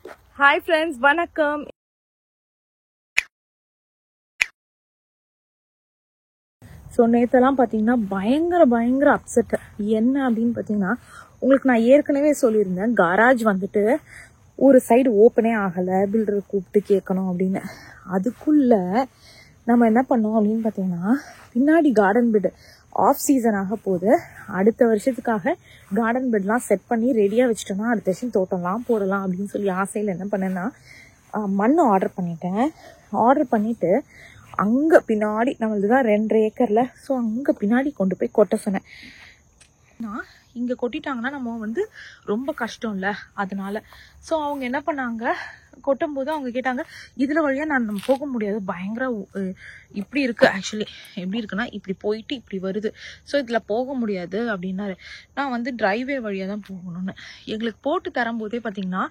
Hi friends, வணக்கம். So நேற்றெல்லாம் பார்த்தீங்கன்னா பயங்கர அப்செட். என்ன அப்படின்னு பார்த்தீங்கன்னா, உங்களுக்கு நான் ஏற்கனவே சொல்லியிருந்தேன், கராஜ் வந்துட்டு ஒரு சைடு ஓப்பனே ஆகலை, பில்டரை கூப்பிட்டு கேட்கணும் அப்படின்னு. அதுக்குள்ள நம்ம என்ன பண்ணோம் அப்படின்னு பார்த்தீங்கன்னா, பின்னாடி கார்டன் பெட் ஆஃப் சீசன் ஆக போகுது. அடுத்த வருஷத்துக்காக கார்டன் பெட்லாம் செட் பண்ணி ரெடியாக வச்சுட்டோம்னா அடுத்த வருஷம் தோட்டம்லாம் போடலாம் அப்படின்னு சொல்லி ஆசையில் என்ன பண்ணேன்னா, மண் ஆர்டர் பண்ணிட்டேன். ஆர்டர் பண்ணிவிட்டு அங்கே பின்னாடி நம்மளது தான் 2 ஏக்கரில், ஸோ அங்கே பின்னாடி கொண்டு போய் கொட்ட சொன்னேன். நான் இங்கே கொட்டிட்டாங்கன்னா நம்ம வந்து ரொம்ப கஷ்டம் இல்லை, அதனால. ஸோ அவங்க என்ன பண்ணாங்க, கொட்டும் போது அவங்க கேட்டாங்க, இதில் வழியாக நம்ம போக முடியாது, பயங்கர இப்படி இருக்குது. ஆக்சுவலி எப்படி இருக்குன்னா, இப்படி போயிட்டு இப்படி வருது, ஸோ இதில் போக முடியாது அப்படின்னாரு. நான் வந்து டிரைவே வழியாக தான் போகணும்னு. எங்களுக்கு போட்டு தரும்போதே பார்த்தீங்கன்னா,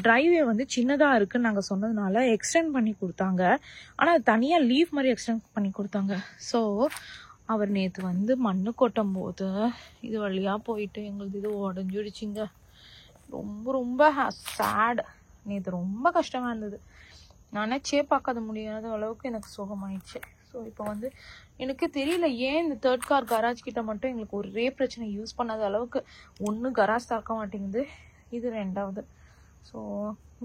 டிரைவே வந்து சின்னதாக இருக்குன்னு நாங்கள் சொன்னதுனால எக்ஸ்டெண்ட் பண்ணி கொடுத்தாங்க. ஆனால் அது தனியாக லீவ் மாதிரி எக்ஸ்டெண்ட் பண்ணி கொடுத்தாங்க. ஸோ அவர் நேற்று வந்து மண் கொட்டும் போது இது வழியாக போயிட்டு எங்களுக்கு இது உடஞ்சிடுச்சிங்க. ரொம்ப சேட். நேற்று ரொம்ப கஷ்டமாக இருந்தது. நினச்சே பார்க்காத முடியாத அளவுக்கு எனக்கு சுகமாயிடுச்சு. ஸோ இப்போ வந்து எனக்கு தெரியல ஏன் இந்த 3rd கார் கராஜ் கிட்ட மட்டும் எங்களுக்கு ஒரே பிரச்சனை, யூஸ் பண்ணாத அளவுக்கு. ஒன்று கராஜ் திறக்க மாட்டேங்குது, இது 2வது. ஸோ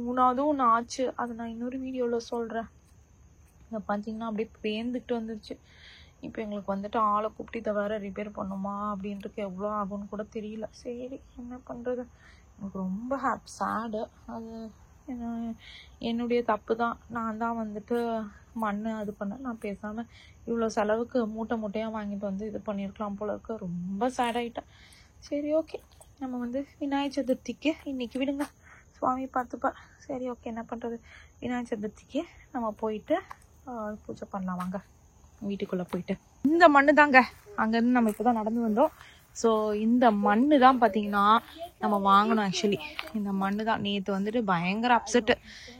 3வதும் ஒன்று ஆச்சு, அதை நான் இன்னொரு வீடியோவில் சொல்கிறேன். இதை பார்த்தீங்கன்னா அப்படியே பேர்ந்துக்கிட்டு வந்துருச்சு. இப்போ எங்களுக்கு வந்துட்டு ஆளை கூப்பிட்டு இதை வேறு ரிப்பேர் பண்ணுமா அப்படின்றது எவ்வளோ ஆகும்னு கூட தெரியல. சரி என்ன பண்ணுறது, எனக்கு ரொம்ப சேடு. அது என்னுடைய தப்பு தான். நான் தான் வந்துட்டு மண் அது பண்ணேன். நான் பேசாமல் இவ்வளோ செலவுக்கு மூட்டையாக வாங்கிட்டு வந்து இது பண்ணியிருக்கலாம் போல இருக்கு. ரொம்ப சேடாயிட்டேன். சரி ஓகே, நம்ம வந்து விநாயகர் சதுர்த்திக்கு இன்னைக்கு விடுங்க, சுவாமி பார்த்துப்பார். சரி ஓகே, என்ன பண்ணுறது, விநாயகர் சதுர்த்திக்கு நம்ம போயிட்டு பூஜை பண்ணலாம் வாங்க. வீட்டுக்குள்ளே போயிட்டு இந்த மண்ணு தாங்க, அங்கேருந்து நம்ம இப்போ தான் நடந்து வந்தோம். ஸோ இந்த மண்ணு தான் பார்த்தீங்கன்னா நம்ம வாங்கணும். ஆக்சுவலி இந்த மண்ணு தான் நேற்று வந்துட்டு பயங்கர அப்செட்டு.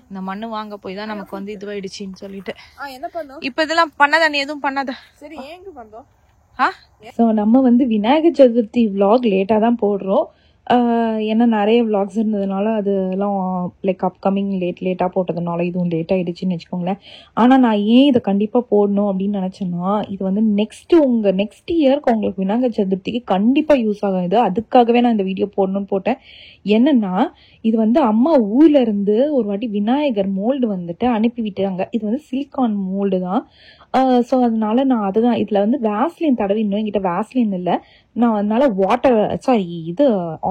இந்த மண்ணு வாங்க போய் தான் நமக்கு வந்து இதுவாயிடுச்சின்னு சொல்லிட்டு என்ன பண்ணோம். இப்போ இதெல்லாம் பண்ணாத, நீ எதுவும் பண்ணாத. சரி ஏங்க பண்ணோம். ஸோ நம்ம வந்து விநாயகர் சதுர்த்தி விலாக் லேட்டாக தான் போடுறோம். ஏன்னா நிறைய விலாக்ஸ் இருந்ததுனால அதெல்லாம் லைக் அப்கமிங் லேட்டாக போட்டதுனால இதுவும் லேட் ஆகிடுச்சின்னு வச்சுக்கோங்களேன். ஆனால் நான் ஏன் இதை கண்டிப்பாக போடணும் அப்படின்னு நினச்சேன்னா, இது வந்து நெக்ஸ்ட் இயர்க்கு உங்களுக்கு விநாயகர் சதுர்த்திக்கு கண்டிப்பாக யூஸ் ஆகும். இது அதுக்காகவே நான் இந்த வீடியோ போடணும்னு போட்டேன். என்னன்னா, இது வந்து அம்மா ஊர்ல இருந்து ஒரு வாட்டி விநாயகர் மோல்டு வந்துட்டு அனுப்பி விட்டாங்க. இது வந்து சிலிக்கான் மோல்டு தான். ஸோ அதனால நான் அதுதான் இதில் வந்து வேஸ்லின் தடவிடணும். என்கிட்ட வேஸ்லின் இல்லை, நான் அதனால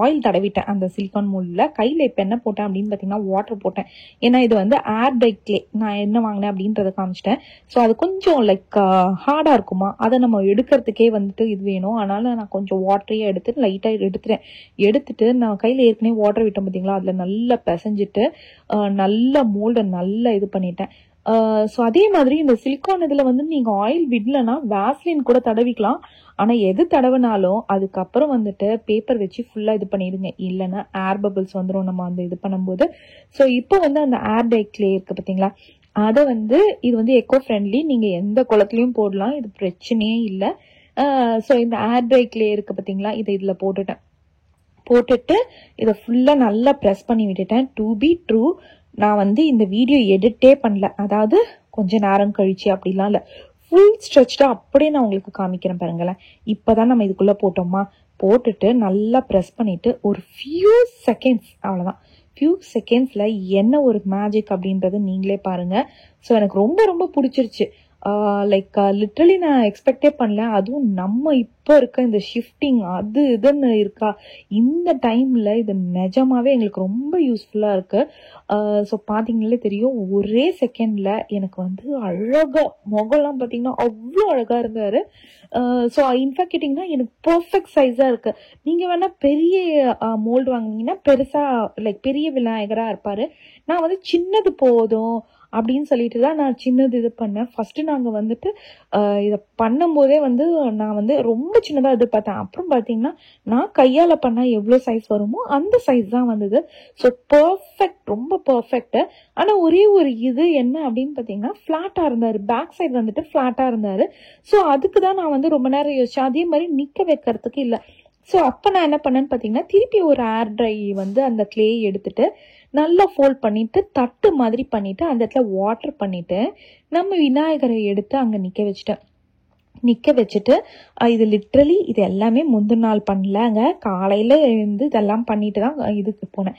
ஆயில் தடவிட்டேன் அந்த சிலிக்கான் மோல்டில். கையில் இப்போ என்ன போட்டேன் அப்படின்னு பார்த்தீங்கன்னா, வாட்டர் போட்டேன். ஏன்னா இது வந்து ஏர் பை கிளே. நான் என்ன வாங்கினேன் அப்படின்றத காமிச்சிட்டேன். ஸோ அது கொஞ்சம் லைக் ஹார்டாக இருக்குமா, அதை நம்ம எடுக்கிறதுக்கே வந்துட்டு இது வேணும். அதனால நான் கொஞ்சம் வாட்டரையே எடுத்துட்டு லைட்டாக எடுத்துட்டு நான் கையில் ஏற்கனவே வாட்டர் விட்டேன் பார்த்தீங்களா, அதில் நல்லா பிசைஞ்சிட்டு நல்ல மோல்டை நல்லா இது பண்ணிட்டேன். ஸோ அதே மாதிரி இந்த சிலிக்கான் இதில் வந்து நீங்கள் ஆயில் விடலைன்னா வேஸ்லின் கூட தடவிக்கலாம். ஆனால் எது தடவினாலும் அதுக்கப்புறம் வந்துட்டு பேப்பர் வச்சு ஃபுல்லாக இது பண்ணிடுங்க, இல்லைன்னா ஏர் பபிள்ஸ் வந்துடும் நம்ம அந்த இது பண்ணும்போது. ஸோ இப்போ வந்து அந்த ஏர் டை கிளே இருக்குது பார்த்தீங்களா, அதை வந்து இது வந்து எக்கோ ஃப்ரெண்ட்லி, நீங்கள் எந்த குளத்துலையும் போடலாம், இது பிரச்சனையே இல்லை. ஸோ இந்த ஏர் டை கிளே இருக்குது பார்த்தீங்களா, இதை இதில் போட்டுட்டு இதை ஃபுல்லாக நல்லா ப்ரெஸ் பண்ணி விட்டுட்டேன். டு பி ட்ரூ, நான் வந்து இந்த வீடியோ எடிட்டே பண்ணல, அதாவது கொஞ்ச நேரம் கழிச்சு அப்படிலாம் இல்லை, ஃபுல் ஸ்ட்ரெச்டாக அப்படியே நான் உங்களுக்கு காமிக்கிறேன் பாருங்களேன். இப்போ தான் நம்ம இதுக்குள்ளே போட்டுட்டு நல்லா ப்ரெஸ் பண்ணிவிட்டு ஒரு ஃபியூ செகண்ட்ஸ், அவ்வளோதான், ஃபியூ செகண்ட்ஸில் என்ன ஒரு மேஜிக் அப்படின்றது நீங்களே பாருங்கள். ஸோ எனக்கு ரொம்ப பிடிச்சிருச்சு. லைக் லிட்ரலி நான் எக்ஸ்பெக்டே பண்ணல. அதுவும் நம்ம இப்போ இருக்க இந்த ஷிஃப்டிங் அது இதுன்னு இருக்கா, இந்த டைமில் இது நிஜமாவே எங்களுக்கு ரொம்ப யூஸ்ஃபுல்லாக இருக்குது. ஸோ பார்த்தீங்களே தெரியும், ஒரே செகண்டில் எனக்கு வந்து அழகாக முகம்லாம் பார்த்தீங்கன்னா அவ்வளோ அழகாக இருந்தார். ஸோ இன்ஃபேக்ட் கேட்டிங்கன்னா எனக்கு பர்ஃபெக்ட் சைஸாக இருக்குது. நீங்கள் வேணால் பெரிய மோல்டு வாங்கினீங்கன்னா பெருசாக லைக் பெரிய விநாயகராக இருப்பார். நான் வந்து சின்னது போதும் அப்படின்னு சொல்லிட்டு தான் நான் சின்னது இது பண்ணேன். ஃபஸ்ட்டு நாங்கள் வந்துட்டு இதை பண்ணும்போதே வந்து நான் வந்து ரொம்ப சின்னதாக எதிர்பார்த்தேன். அப்புறம் பார்த்தீங்கன்னா நான் கையால் பண்ணால் எவ்வளோ சைஸ் வருமோ அந்த சைஸ் தான் வந்தது. ஸோ பர்ஃபெக்ட், ரொம்ப பர்ஃபெக்ட்டு. ஆனால் ஒரே ஒரு இது என்ன அப்படின்னு பார்த்தீங்கன்னா, ஃப்ளாட்டாக இருந்தார், பேக் சைடு வந்துட்டு ஃப்ளாட்டாக இருந்தார். ஸோ அதுக்கு தான் நான் வந்து ரொம்ப நேரம் யோசித்தேன். அதே மாதிரி நிற்க வைக்கிறதுக்கு இல்லை, ஸோ அப்போ நான் என்ன பண்ணேன்னு பார்த்தீங்கன்னா திருப்பி ஒரு ஏர் ட்ரை வந்து அந்த க்ளே எடுத்துட்டு நல்லா ஃபோல்ட் பண்ணிட்டு தட்டு மாதிரி பண்ணிட்டு அந்த இடத்துல வாட்டர் பண்ணிட்டு நம்ம விநாயகரை எடுத்து அங்கே நிற்க வச்சுட்டு இது லிட்ரலி இது எல்லாமே முந்தின நாள் பண்ணலங்க. காலையில் இருந்து இதெல்லாம் பண்ணிட்டு தான் இதுக்கு போனேன்.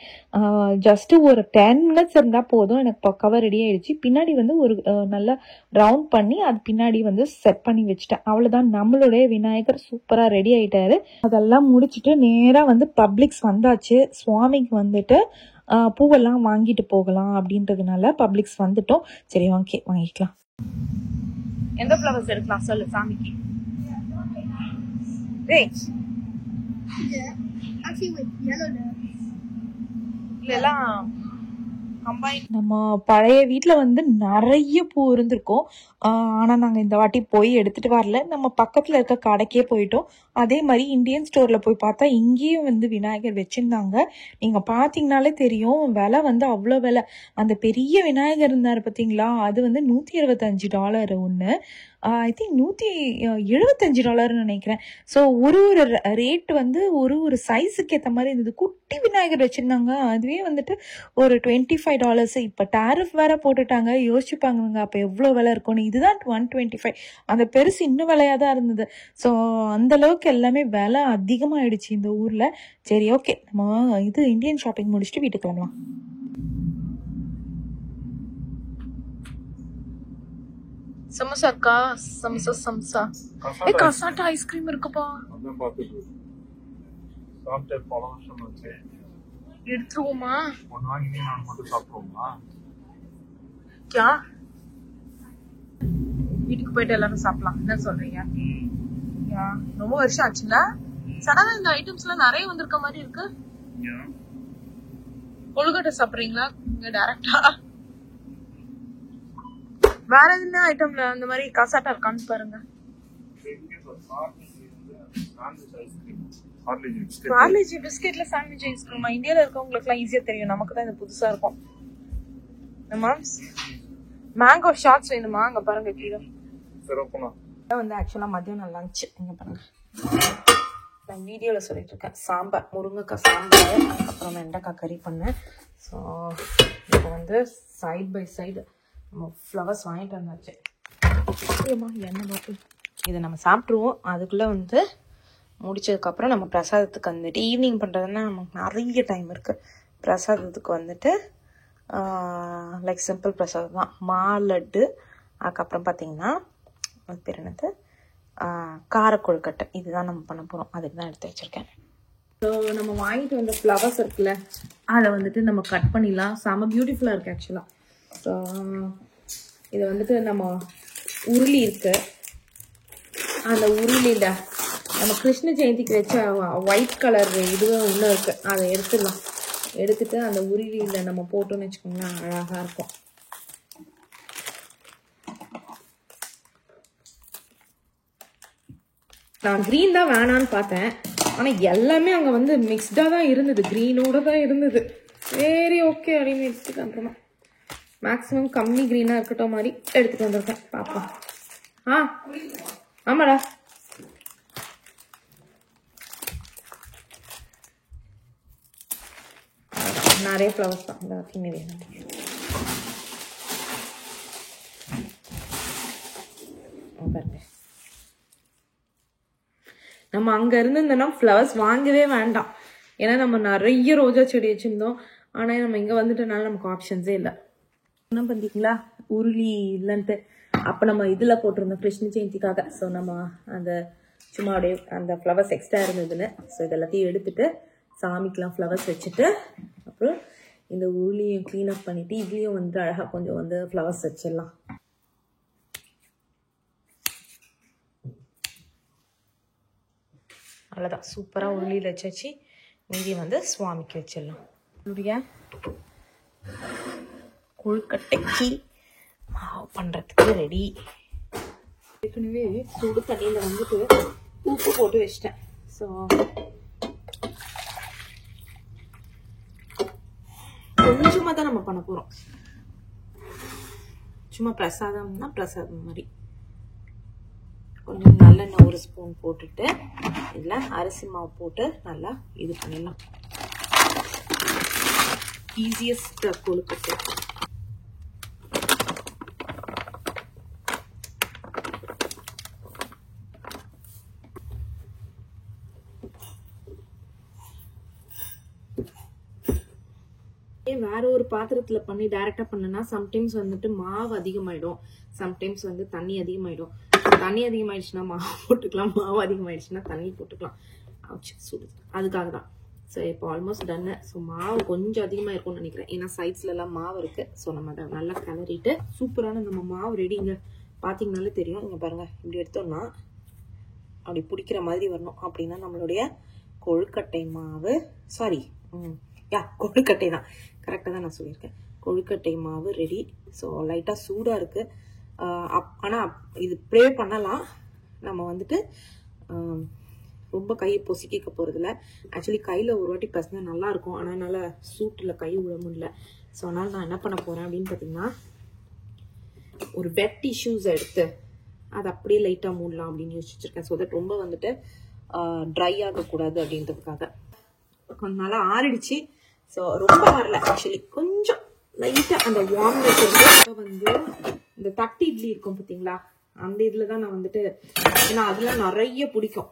ஜஸ்ட்டு ஒரு 10 மினிட்ஸ் இருந்தால் போதும், எனக்கு பக்காவாக ரெடி ஆகிடுச்சு. பின்னாடி வந்து ஒரு நல்லா ரவுண்ட் பண்ணி அது பின்னாடி வந்து செட் பண்ணி வச்சுட்டேன். அவ்வளோதான், நம்மளுடைய விநாயகர் சூப்பராக ரெடி ஆகிட்டாரு. அதெல்லாம் முடிச்சுட்டு நேராக வந்து பப்ளிக்ஸ் வந்தாச்சு. சுவாமிக்கு வந்துட்டு பூவெல்லாம் வாங்கிட்டு போகலாம் அப்படின்றதுனால பப்ளிக்ஸ் வந்துட்டோம். சரி ஓகே, வாங்கிக்கலாம். எந்த ஃப்ளவர்ஸ் எடுக்கலாம் சொல்லு சாமிக்கு. நம்ம பழைய வீட்டுல வந்து நிறைய பூ இருந்திருக்கும். ஆனா நாங்க இந்த வாட்டி போய் எடுத்துட்டு வரல. நம்ம பக்கத்துல இருக்க கடைக்கே போயிட்டோம். அதே மாதிரி இந்தியன் ஸ்டோர்ல போய் பார்த்தா இங்கேயும் வந்து விநாயகர் வச்சிருந்தாங்க. நீங்க பாத்தீங்கன்னாலே தெரியும், விலை வந்து அவ்வளோ விலை. அந்த பெரிய விநாயகர் இருந்தாரு பாத்தீங்களா, அது வந்து $125 ஒன்று. ஐ திங்க் $175 நினைக்கிறேன். ஸோ ஒரு ரேட் வந்து ஒரு சைஸுக்கு ஏற்ற மாதிரி இருந்தது. குட்டி விநாயகர் வச்சிருந்தாங்க, அதுவே வந்துட்டு ஒரு $25. இப்போ டேரிஃப் வேற போட்டுட்டாங்க, யோசிச்சுப்பாங்க அப்போ எவ்வளோ விலை இருக்கும்னு. இதுதான் 125. அந்த பெருசு இன்னும் விலையாக தான் இருந்தது. ஸோ அந்த அளவுக்கு எல்லாமே விலை அதிகமாகிடுச்சு இந்த ஊரில். சரி ஓகே, நம்ம இது இந்தியன் ஷாப்பிங் முடிச்சுட்டு வீட்டுக்கு கிளம்பலாம். சமோசா இருக்கா? சமோசா கசாட்டா ஐஸ்கிரீம் இருக்குப்பா. எடுத்துருவோமா? வீட்டுக்கு போயிட்டு எல்லாரும் சாப்பிடலாம். என்ன சொல்றீங்க? ரொம்ப வருஷம் ஆச்சுல, சடனா இந்த ஐட்டம்ஸ் எல்லாம் நிறைய வந்திருக்க மாதிரி இருக்கு. கொழுக்கட்டை சாப்பிடுறீங்களா இங்க டைரக்டா? வேற என்ன ஐட்டம்ல அந்த மாதிரி கசாட்டா இருக்கான்னு பாருங்க. பார்லேஜி பிஸ்கெட்ல சாண்ட்விச் ஐஸ்கிரீமா? இந்தியால இருக்கவங்களுக்கு எல்லாம் ஈஸியா தெரியும், நமக்கு தான் இது புதுசா இருக்கும். நம்ம மேங்கோ ஷாட்ஸ் வேணுமா? அங்க பாருங்க கீழே வந்து ஆக்சுவலா மதியம் லஞ்ச். இங்க பாருங்க, நான் வீடியோல சொல்லிட்டு இருக்கேன். சாம்பார், முருங்கைக்காய் சாம்பார், அதுக்கப்புறம் வெண்டைக்காய் கறி பண்ணேன். ஸோ இப்போ வந்து சைட் பை சைடு நம்ம ஃப்ளவர்ஸ் வாங்கிட்டு வந்தாச்சு. எண்ணெய் பாட்டில் இதை நம்ம சாப்பிட்ருவோம். அதுக்குள்ளே வந்து முடிச்சதுக்கப்புறம் நம்ம பிரசாதத்துக்கு வந்துட்டு ஈவினிங் பண்ணுறதுன்னா நமக்கு நிறைய டைம் இருக்குது. பிரசாதத்துக்கு வந்துட்டு லைக் சிம்பிள் பிரசாதம் தான், லட்டு, அதுக்கப்புறம் பார்த்திங்கன்னா அது பேர் என்னது, காரக்கொழுக்கட்டை. இதுதான் நம்ம பண்ண போகிறோம். அதுக்கு தான் எடுத்து வச்சுருக்கேன். ஸோ நம்ம வாங்கிட்டு வந்த ஃப்ளவர்ஸ் இருக்குல்ல, அதை வந்துட்டு நம்ம கட் பண்ணிடலாம். செம்ம பியூட்டிஃபுல்லாக இருக்குது ஆக்சுவலாக. ஸோ இதை வந்துட்டு நம்ம உருளி இருக்கு, அந்த உருளியில் நம்ம கிருஷ்ண ஜெயந்திக்கு வச்ச ஒயிட் கலர் இதுவும் உள்ளே இருக்குது, அதை எடுத்துடலாம். எடுத்துட்டு அந்த உருளியில் நம்ம போட்டோன்னு வச்சுக்கோங்களேன், அழகாக இருக்கும். நான் க்ரீன் தான் வேணான்னு பார்த்தேன், ஆனால் எல்லாமே அங்கே வந்து மிக்ஸ்டாக தான் இருந்தது, க்ரீனோட தான் இருந்தது. சரி ஓகே அப்படின்னு எடுத்துட்டு அப்புறமா மேக்ஸிமம் கம்மி க்ரீனாக இருக்கட்டும் மாதிரி எடுத்துகிட்டு வந்திருக்கேன். பார்ப்போம். ஆமாடா. நிறைய ஃப்ளவர்ஸ் தான் இந்த கிண்ணி. பாருங்க, நம்ம அங்கே இருந்திருந்தோம்னா ஃப்ளவர்ஸ் வாங்கவே வேண்டாம், ஏன்னா நம்ம நிறைய ரோஜா செடி வச்சுருந்தோம். ஆனால் நம்ம இங்கே வந்துட்டனால நமக்கு ஆப்ஷன்ஸே இல்லை. என்ன பண்ணிங்களா, உருளி இல்லைன்ட்டு அப்போ நம்ம இதில் போட்டிருந்தோம் கிருஷ்ண ஜெயந்திக்காக. ஸோ நம்ம அந்த சும்மா அப்படியே அந்த ஃப்ளவர்ஸ் எக்ஸ்ட்ரா இருந்ததுன்னு ஸோ இதெல்லாத்தையும் எடுத்துட்டு சாமிக்கெலாம் ஃப்ளவர்ஸ் வச்சுட்டு அப்புறம் இந்த உருளியும் க்ளீன் அப் பண்ணிவிட்டு இதுலேயும் வந்து அழகாக கொஞ்சம் வந்து ஃப்ளவர்ஸ் வச்சிடலாம். அவ்வளோதான், சூப்பராக உருளியில் வச்சாச்சு. மீதி வந்து சுவாமிக்கு வச்சிடலாம். என்னுடைய கொழுக்கட்டைக்கு மாவு பண்ணுறதுக்கு ரெடி. ஏற்கனவே சுடு தண்ணியில் வந்துட்டு உப்பு போட்டு வச்சிட்டேன். ஸோ கொஞ்சமாக தான் நம்ம பண்ண போகிறோம், சும்மா பிரசாதம்னா பிரசாதம் மாதிரி. கொஞ்சம் நல்லெண்ணெய் ஒரு ஸ்பூன் போட்டுட்டு இதில் அரிசி மாவு போட்டு நல்லா இது பண்ணிடலாம். ஈஸியஸ்ட் கொழுக்கட்டை. வேற ஒரு பாத்திரத்துல பண்ணி டைரக்டா பண்ணனா சம்டைம்ஸ் வந்துட்டு மாவு அதிகமாயிடும், சம்டைம்ஸ் வந்து தண்ணி அதிகமாயிடும். தண்ணி அதிகமாயிடுச்சுன்னா மாவு போட்டுக்கலாம், மாவு அதிகமாயிடுச்சுன்னா தண்ணி போட்டுக்கலாம். சுடுது, அதுக்காக தான். ஸோ இப்போ ஆல்மோஸ்ட் டன்னு. ஸோ மாவு கொஞ்சம் அதிகமாக இருக்கும்னு நினைக்கிறேன், ஏன்னா சைட்ஸ்ல எல்லாம் மாவு இருக்கு. ஸோ நம்ம அதை நல்லா கிளறிட்டு சூப்பரான நம்ம மாவு ரெடிங்க. பார்த்தீங்கன்னாலே தெரியும். இங்கே பாருங்க, இப்படி எடுத்தோம்னா அப்படி பிடிக்கிற மாதிரி வரணும். அப்படின்னா நம்மளுடைய கொழுக்கட்டை மாவு, சாரி கொழுக்கட்டை தான், கரெக்டாக தான் நான் சொல்லியிருக்கேன். கொழுக்கட்டை மாவு ரெடி. ஸோ லைட்டாக சூடாக இருக்கு. ஆனால் இது ப்ரே பண்ணலாம். நம்ம வந்துட்டு ரொம்ப கையை பொசிக்க போகிறதில்ல. ஆக்சுவலி கையில் ஒரு வாட்டி பசங்க நல்லா இருக்கும், ஆனால் என்னால் சூட்டில் கை விட முடியல. ஸோ அதனால் நான் என்ன பண்ண போகிறேன் அப்படின்னு பார்த்தீங்கன்னா, ஒரு வெட் டிஷ்யூஸ் எடுத்து அதை அப்படியே லைட்டாக மூடலாம் அப்படின்னு யோசிச்சிருக்கேன். ஸோ தட் ரொம்ப வந்துட்டு ட்ரை ஆகக்கூடாது அப்படின்றதுக்காக. கொஞ்சம் நல்லா ஆறிடுச்சு. ஸோ ரொம்ப வரல, ஆக்சுவலி கொஞ்சம் லைட்டாக அந்த வார்ம்னஸ் வந்து இந்த தட்டு இட்லி இருக்கும் பார்த்தீங்களா, அந்த இதில் தான் நான் வந்துட்டு, ஏன்னா அதில் நிறைய பிடிக்கும்,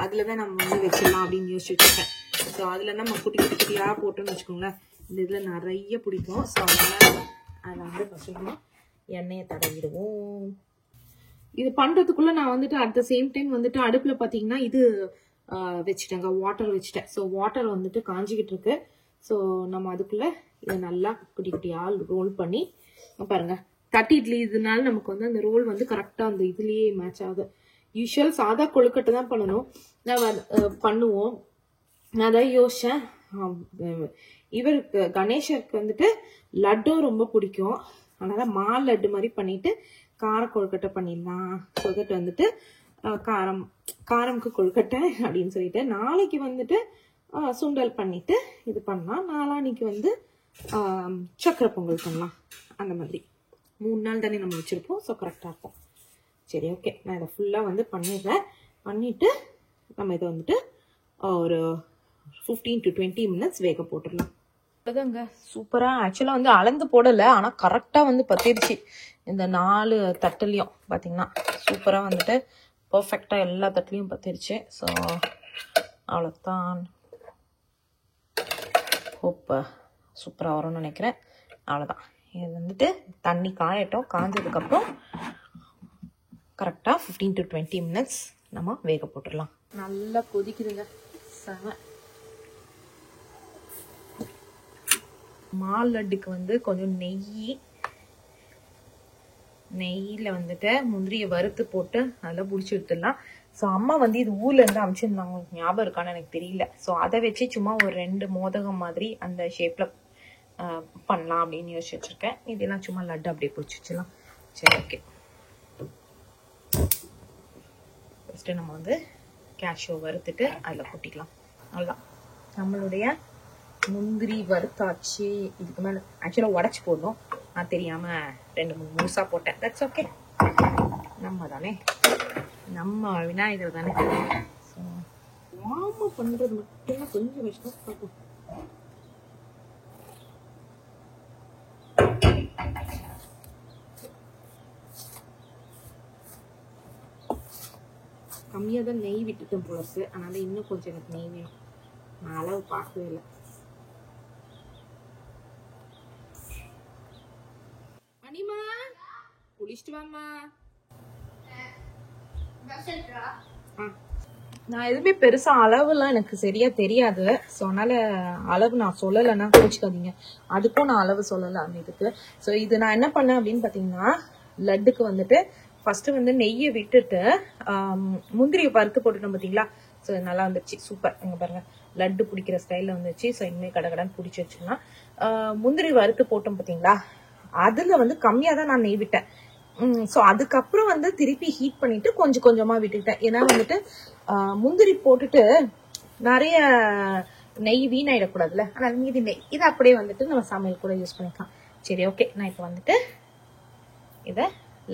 அதில் தான் நம்ம வந்து வச்சிடலாம் அப்படின்னு யோசிச்சுட்டு இருக்கேன். ஸோ அதில் நம்ம குட்டி குட்டியாக போட்டோன்னு வச்சுக்கோங்களேன், இந்த இதில் நிறைய பிடிக்கும். ஸோ அதனால் அதில் வந்து ஃபஸ்ட்டு எண்ணெயை தடவிடுவோம். இது பண்ணுறதுக்குள்ளே நான் வந்துட்டு அட் த சேம் டைம் வந்துட்டு அடுப்பில் பார்த்தீங்கன்னா இது வச்சுட்டேங்க, வாட்டர் வச்சுட்டேன். ஸோ வாட்டர் வந்துட்டு காஞ்சிக்கிட்டு இருக்கு. ஸோ நம்ம அதுக்குள்ளே இதை நல்லா குட்டி குட்டியாக ரோல் பண்ணி பாருங்க. தட்டி இட்லி இதனால நமக்கு வந்து அந்த ரோல் வந்து கரெக்டாக அந்த இதுலேயே மேட்ச் ஆகுது. யூஸ்வல் சாதா கொழுக்கட்டை தான் பண்ணணும், நான் பண்ணுவோம். நான் அதான் யோசிச்சேன், இவருக்கு கணேஷருக்கு வந்துட்டு லட்டும் ரொம்ப பிடிக்கும், அதனால மால் லட்டு மாதிரி பண்ணிட்டு கார கொழுக்கட்டை பண்ணிடலாம். கொழுக்கட்டை வந்துட்டு காரமுக்கு கொழுக்கட்டை அப்படின்னு சொல்லிட்டு, நாளைக்கு வந்துட்டு சுண்டல் பண்ணிட்டு இது பண்ணலாம், நாளான்னைக்கு வந்து சக்கரை பொங்கல் பண்ணலாம். அந்த மாதிரி 3 நாள் தானே நம்ம வச்சிருப்போம். ஸோ கரெக்டாக இருக்கும். சரி, ஓகே, நான் இதை ஃபுல்லாக வந்து பண்ணிடுறேன். பண்ணிட்டு நம்ம இதை வந்துட்டு ஒரு 15 to 20 minutes வேக போட்டுடலாம். அதுதாங்க சூப்பராக. ஆக்சுவலாக வந்து அளந்து போடலை, ஆனால் கரெக்டாக வந்து பத்திடுச்சு. இந்த 4 தட்டுலையும் பார்த்தீங்கன்னா சூப்பராக வந்துட்டு பர்ஃபெக்டாக எல்லா தட்டுலையும் பத்திடுச்சு. ஸோ அவ்வளோதான். ஹோப் சூப்பராக வரும்னு நினைக்கிறேன். அவ்வளோதான். இது வந்துட்டு தண்ணி காயட்டும். காஞ்சதுக்கப்புறம் கரெக்டாக 15 to 20 minutes நம்ம வேக போட்டுடலாம். நல்லா கொதிக்குதுங்க, செம. மால் லட்டுக்கு வந்து கொஞ்சம் நெய்யில் வந்துட்டு முந்திரியை வறுத்து போட்டு அதெல்லாம் பிடிச்சி எடுத்துடலாம். ஸோ அம்மா வந்து இது ஊர்ல இருந்து அனுப்பிச்சிருந்தாங்க, உங்களுக்கு ஞாபகம் இருக்கான்னு எனக்கு தெரியல. ஸோ அதை வச்சு சும்மா ஒரு 2 மோதகம் மாதிரி அந்த ஷேப்ல பண்ணலாம் அப்படின்னு யோசிச்சு வச்சிருக்கேன். இதெல்லாம் சும்மா லட்டு அப்படியே பிடிச்சி வச்சிடலாம். சரி, ஓகே. ஃபர்ஸ்ட் நம்ம வந்து கேஷ்யூ வறுத்துட்டு அதில் கொட்டிக்கலாம். அவ்வளோதான், நம்மளுடைய முந்திரி வறுத்தாச்சு. இதுக்கு மேலே ஆக்சுவலாக உடச்சி போடணும், நான் தெரியாமல் 2-3 முழுசாக போட்டேன். தட்ஸ் ஓகே, நம்ம தானே, நம்ம விநாயகர் தானே. ஸோ வார்ம் பண்ணுறது மட்டும்தான் கொஞ்சம் கஷ்டம். பார்ப்போம். கம்மியாக தான் நெய் விட்டுட்டேன் போல இருக்கு, அதனால இன்னும் கொஞ்சம் எனக்கு நெய் வேணும். நான் அளவு பார்க்கவே இல்லை. அனிமா குளிச்சுட்டு வாமா. நான் எதுவுமே பெருசா அளவுலாம் எனக்கு சரியா தெரியாது. ஸோ அதனால அளவு நான் சொல்லலைன்னா கோச்சிக்காதீங்க. அதுக்கும் நான் அளவு சொல்லலை அந்த இதுக்கு. ஸோ இது நான் என்ன பண்ணேன் அப்படின்னு பார்த்தீங்கன்னா, லட்டுக்கு வந்துட்டு ஃபர்ஸ்ட் வந்து நெய்யை விட்டுட்டு முந்திரியை பருத்து போட்டுட்டோம் பார்த்தீங்களா. ஸோ நல்லா வந்துருச்சு, சூப்பர். இங்கே பாருங்க, லட்டு பிடிக்கிற ஸ்டைலில் வந்துச்சு. ஸோ இனிமேல் கடகடன்னு பிடிச்சி வச்சுக்கலாம். முந்திரி வறுத்து போட்டோம் பார்த்தீங்களா, அதில் வந்து கம்மியாக தான் நான் நெய் விட்டேன். ஸோ அதுக்கப்புறம் வந்து திருப்பி ஹீட் பண்ணிட்டு கொஞ்சம் கொஞ்சமாக விட்டுக்கிட்டேன். ஏன்னா வந்துட்டு முந்திரி போட்டுட்டு நிறைய நெய் வீணாயிடக்கூடாதுல்ல, ஆனால் மீதி நெய் இதை அப்படியே வந்துட்டு நம்ம சமையல் கூட யூஸ் பண்ணிக்கலாம். சரி, ஓகே. நான் இப்போ வந்துட்டு இதை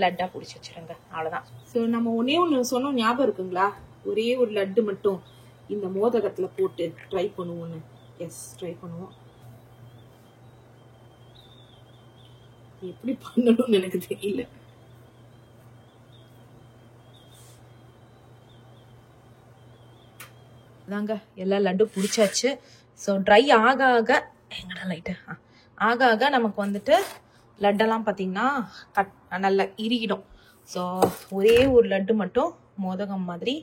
லட்டா பிடிச்சி வச்சிருங்க. அவ்வளவுதான். ஸோ நம்ம ஒண்ணு சொன்னோம், ஞாபகம் இருக்குங்களா? ஒரே ஒரு லட்டு மட்டும் இந்த மோதகத்துல போட்டு ட்ரை பண்ணுவோம்னு. எஸ், ட்ரை பண்ணுவோம். எப்படி பண்ணணும்னு எனக்கு தெரியல. அதாங்க எல்லா லட்டு பிடிச்சாச்சு. ஸோ ட்ரை ஆக ஆக எங்கடா லைட்டு ஆக ஆக நமக்கு வந்துட்டு லட்டெல்லாம் பார்த்தீங்கன்னா நல்லா இறுகிடும். ஸோ ஒரே ஒரு லட்டு மட்டும் மோதகம் மாதிரி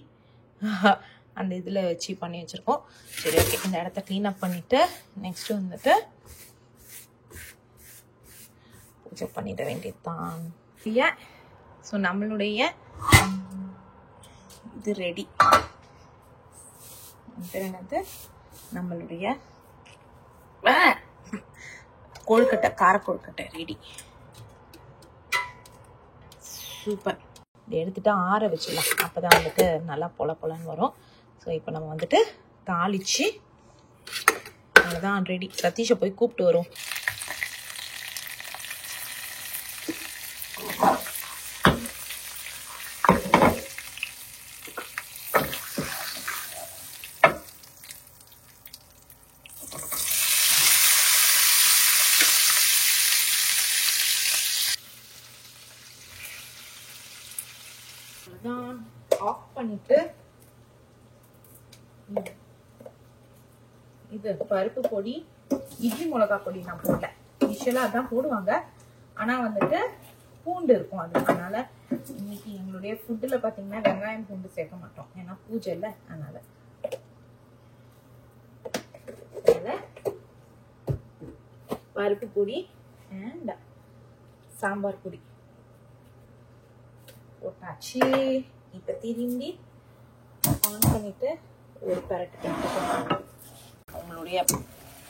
அந்த இதில் வச்சு பண்ணி வச்சுருக்கோம். சரி, ஓகே. இந்த இடத்த க்ளீன் அப் பண்ணிவிட்டு நெக்ஸ்ட்டு வந்துட்டு பூஜை பண்ணிட வேண்டியதுதான். ஏன்? ஸோ நம்மளுடைய இது ரெடி. என்னது, நம்மளுடைய கொழுக்கட்டை, கார கொழுக்கட்டை ரெடி. சூப்பர். இதை எடுத்துட்டு ஆற வச்சிடலாம். அப்போதான் வந்துட்டு நல்லா பொல பொலன்னு வரும். ஸோ இப்போ நம்ம வந்துட்டு தாளிச்சு அவ்வளோதான் ரெடி. சதீஷை போய் கூப்பிட்டு வரும். ஆஃப் பண்ணிட்டு இது பருப்பு பொடி, இட்லி மிளகா பொடி நான் போடல. யூஷுவலா அதான் போடுவாங்க. ஆனா வந்துட்டு பூண்டு இருக்கும் அது. அதனால இன்னைக்கு எங்களுடைய ஃபுட்டுல பாத்தீங்கன்னா வெங்காயம் பூண்டு சேர்க்க மாட்டோம். ஏன்னா பூஜை இல்லை. அதனால பருப்பு பொடி அண்ட் சாம்பார் பொடி போட்டாச்சு. இப்ப திரும்பி ஆன் பண்ணிட்டு ஒரு பரட்டு உங்களுடைய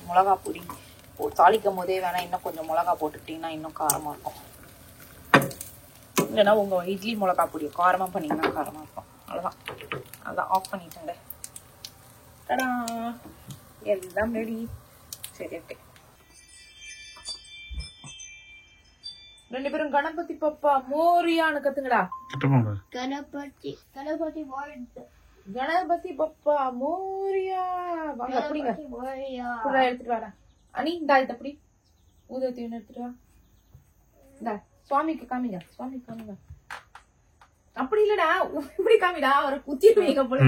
மிளகா பொடி தாளிக்கும் போதே வேணா இன்னும் கொஞ்சம் மிளகா போட்டுக்கிட்டீங்கன்னா இன்னும் காரமா இருக்கும். இல்லைன்னா உங்க இட்லி மிளகா பொடி காரமா பண்ணீங்கன்னா காரமா இருக்கும். அவ்வளவுதான். அதான் ஆஃப் பண்ணிட்டேங்க. டடா, எல்லாம் ரெடி. சரி, ஓகே. ரெண்டு பேரும் கணபதி பப்பா மோரியான்னு கத்துங்கடா. கணபதி பப்பா மோரியா. வாங்க அப்படிங்க. எடுத்துட்டு வரேன். அனி இந்தா இத அப்படி ஊதத்தி எடுத்துட்டு வா. இந்தா சுவாமிக்கு காமிங்க. சுவாமிக்கு காமிங்க. அப்படி இல்லடா, இப்படி காமிடா. அவரை குத்திடுவீங்க போல.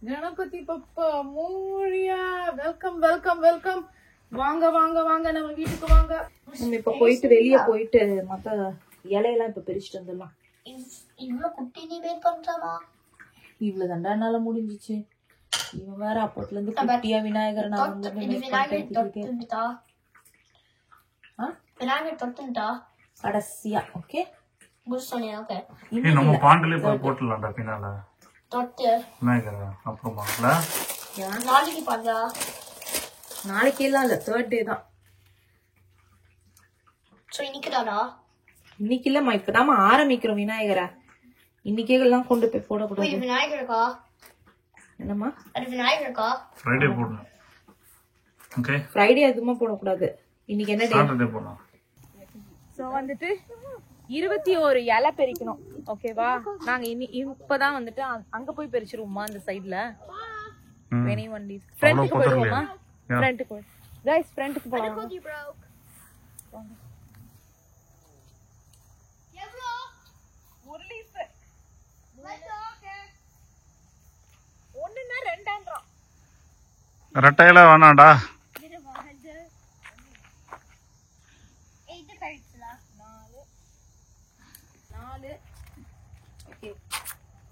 Ganapathi Papa Moriah. Welcome welcome welcome. வாங்க வாங்க வாங்க, நம்ம வீட்டுக்கு வாங்க. நம்ம இப்ப போயிட்டு வெளியே போயிட்டு மத்த இலையெல்லாம் இப்ப பிரிச்சுட்டு வந்துடலாம். இவ்வளவு குட்டி நீ வெயிட் பண்றாமா? இவ்வளவு தாண்டா என்னால முடிஞ்சிச்சு. இவன் வேற அப்போத்துல இருந்து குட்டியா விநாயகர் நான் வந்து விநாயகர் தொட்டுட்டா கடைசியா. ஓகே, புஷ்ஷனியா. ஓகே, நம்ம பாண்டிலே போய் போட்டுடலாம்டா பின்னால தொட்டு விநாயகர். அப்புறமா நாளைக்கு பாத்தா, நாளைக்கு எல்லாம் இல்ல, 3rd டே தான். சோ இன்னைக்குதானா? இன்னைக்கு இல்லம்மா, இப்பதாம ஆரம்பிக்கிறோம் விநாயகரை. இன்னைக்கே எல்லாம் கொண்டு போய் போடக்கூடாது. விநாயகருக்கா? என்னம்மா அது விநாயகருக்கா? ஃப்ரைடே போடணும். ஓகே, ஃப்ரைடே அதுமா போடக்கூடாது. இன்னைக்கு என்ன டே? சாட்டர்டே போடலாம். சோ வந்துட்டு 21 இலை பறிக்கணும். ஓகேவா? நாங்க இப்பதான் வந்துட்டு அங்க போய் பறிச்சிருவோமா அந்த சைடுல. வெனி வண்டி ஃப்ரண்ட்க்கு போடுவோமா? ஃப்ரண்ட்க்கு गाइस, ஃப்ரண்ட்க்கு போலாம். எவ்ளோ? 1 லீஃப். ஒண்ணுன்னா ரெண்டான்றான். ரெட்டையில வேணாம்டா.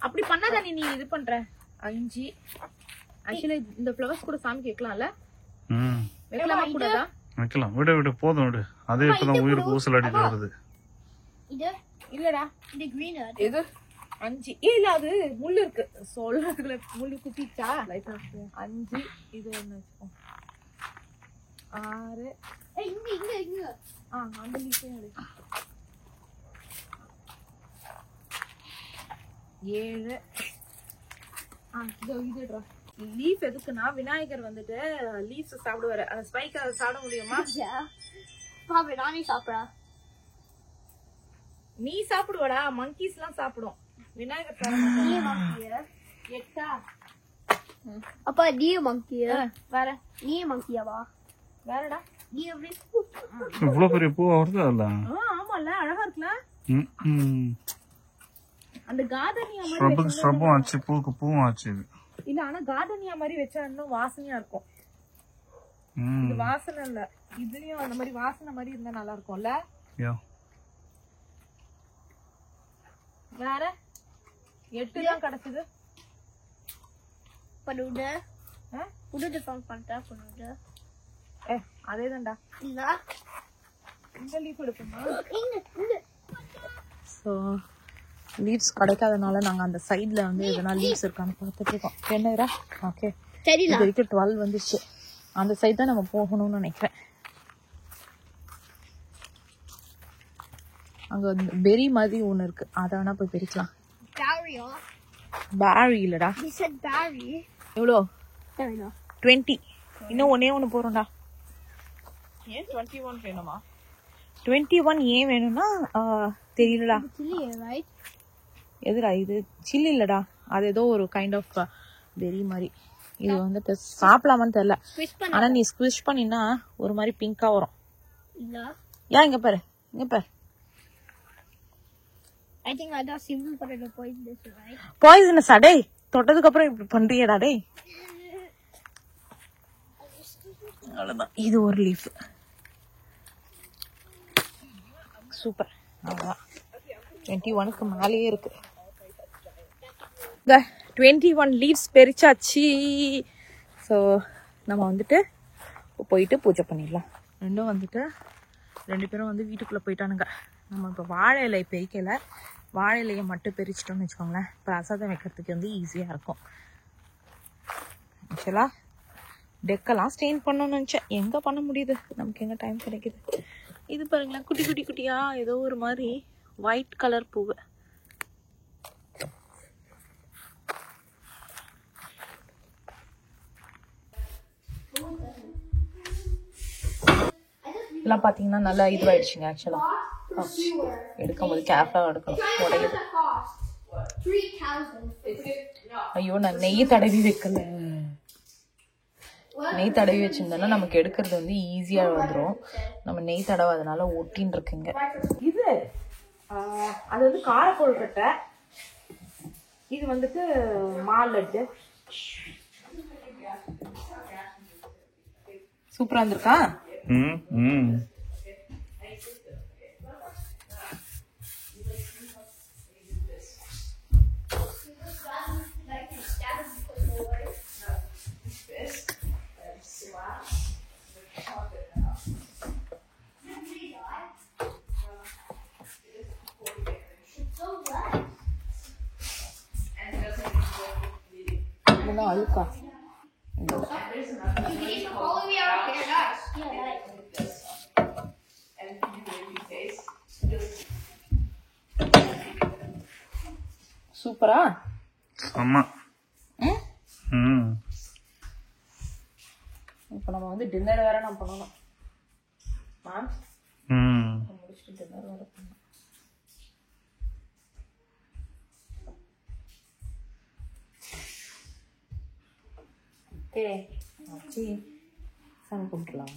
அப்படி பண்ணாத நீ இது பண்ற. 5 ஆக்சுவலி இந்த ஃப்ளவர்ஸ் கூட சாமி கேட்கலாம்ல? வைக்கலாமா கூடதா? வைக்கலாம். விடு போதும் விடு. அதே இப்பதான் உயிருக்கு ஊசல் அடிட்டு வருது. இது இல்லடா, இது கிரீன். இது 5 இல்ல, அது முள்ளு இருக்கு. சொல்றதுல முள்ளு குத்திச்சா. 5 இது ஒண்ணு வச்சுக்கோ. 6 இங்க அந்த லீஃபே எடு. 7 இதுடா. லீஃப் எதுக்குன்னா விநாயகர் வந்துட்டு லீஃப்ஸ் சாப்பிடுவாரு. அந்த ஸ்பைக் சாப்பிட முடியுமா? பாப்பா நானே சாப்பிடா. நீ சாப்பிடுவாடா, monkeys எல்லாம் சாப்பிடும். விநாயகர் சாப்பிட நீ monkey-யா? எட்டா அப்பா நீ monkey-யா? வேற நீ monkey-யாவா? வேறடா. நீ எப்படி? இவ்வளவு பெரிய பூவா வருது அதுல. ஆமால, அழகா இருக்குல்ல. அந்த கார்டனியா மாதிரி ஸ்ரப்புக்கு ஸ்ரப்பும் ஆச்சு, பூக்கு பூவும் ஆச்சு இது. இல்ல, ஆனா கார்டனியா மாதிரி வச்சா இன்னும் வாசனையா இருக்கும். இது வாசனை இல்ல, இதுலயும் அந்த மாதிரி வாசனை மாதிரி இருந்தா நல்லா இருக்கும்ல. வேற 8 தான் கிடைச்சது. பண்ணுடா. புடுது ஃபவுண்ட் பண்ணிட்டா பண்ணுடா. அதேதான்டா. இல்ல இந்த லீஃப் எடுப்போமா? இங்க ஸோ லீவ்ஸ் கிடைக்காதனால நாங்கள் அந்த சைடில் வந்து எதனா லீவ்ஸ் இருக்கான்னு பார்த்துட்டு இருக்கோம். என்னடா ஓகே, தெரியல. இது வரைக்கும் 12 வந்துருச்சு. அந்த சைடு தான் நம்ம போகணும்னு நினைக்கிறேன். அங்கே பெரி மாதிரி ஒன்று இருக்கு, அதை வேணா போய் பெரிக்கலாம். பேரி இல்லடா. எவ்வளோ? 20. இன்னும் ஒன்று போகிறோம்டா. ஏன் 21 வேணுமா? 21 ஏன் வேணும்னா தெரியலடா. எதுடா இது? சில்லி இல்லடா, அது ஏதோ ஒரு கைண்ட் ஆஃப் பெரி மாதிரி. இது வந்துட்டு சாப்பிடலாமான்னு தெரியல, ஆனா நீ ஸ்குவிஷ் பண்ணினா ஒரு மாதிரி பிங்கா வரும். ஏன் இங்க பாரு, இங்க பாரு. I think I thought simple potato poisonous, right? Poisonous டே, தொட்டதுக்கு அப்புறம் இப்படி பண்றியடா டேய். அவ்வளவுதான், இது ஒரு லீஃப். சூப்பர். அவ்வளவுதான், 21க்கு மேலேயே இருக்கு. 21 லீவ்ஸ் பெரிச்சாச்சு. ஸோ நம்ம வந்துட்டு போயிட்டு பூஜை பண்ணிடலாம். ரெண்டு பேரும் வந்து வீட்டுக்குள்ளே போயிட்டானுங்க. நம்ம இப்போ வாழை இலை பெரிக்கல, வாழை இலையை மட்டும் பெரிச்சிட்டோம்னு வச்சுக்கோங்களேன், பிரசாதம் வைக்கிறதுக்கு வந்து ஈஸியாக இருக்கும். ஆக்சுவலாக டெக்கெல்லாம் ஸ்டெயின் பண்ணணும்னு நினச்சேன், எங்கே பண்ண முடியுது, நமக்கு எங்கே டைம் கிடைக்குது. இது பாருங்களேன், குட்டி குட்டி குட்டியா ஏதோ ஒரு மாதிரி ஒயிட் கலர் பூவு. எல்லாம் பார்த்தீங்கன்னா நல்லா இதுவாயிடுச்சுங்க. ஆக்சுவலாக எடுக்கும் போது கேர்ஃபுல்லாக எடுக்கணும், உடையுது. ஐயோ, நான் நெய் தடவி வைக்கல. நெய் தடவி வச்சிருந்தோம்னா நமக்கு எடுக்கிறது வந்து ஈஸியா வந்துடும். நம்ம நெய் தடவாதனால ஒட்டின்னு இருக்குங்க. இது அது வந்து காரக்கொழுக்கட்டை, இது வந்துட்டு மாலட்டு. சூப்பரா இருந்திருக்கா. அழுக்கா சூப்பரா. ஆமா. இப்போ நம்ம வந்து டின்னர் வேற நம்ம பண்ணணும். முடிச்சுட்டு டின்னர் வேற பண்ணணும். ஓகே, சாமி கும்பிட்டுலாம்.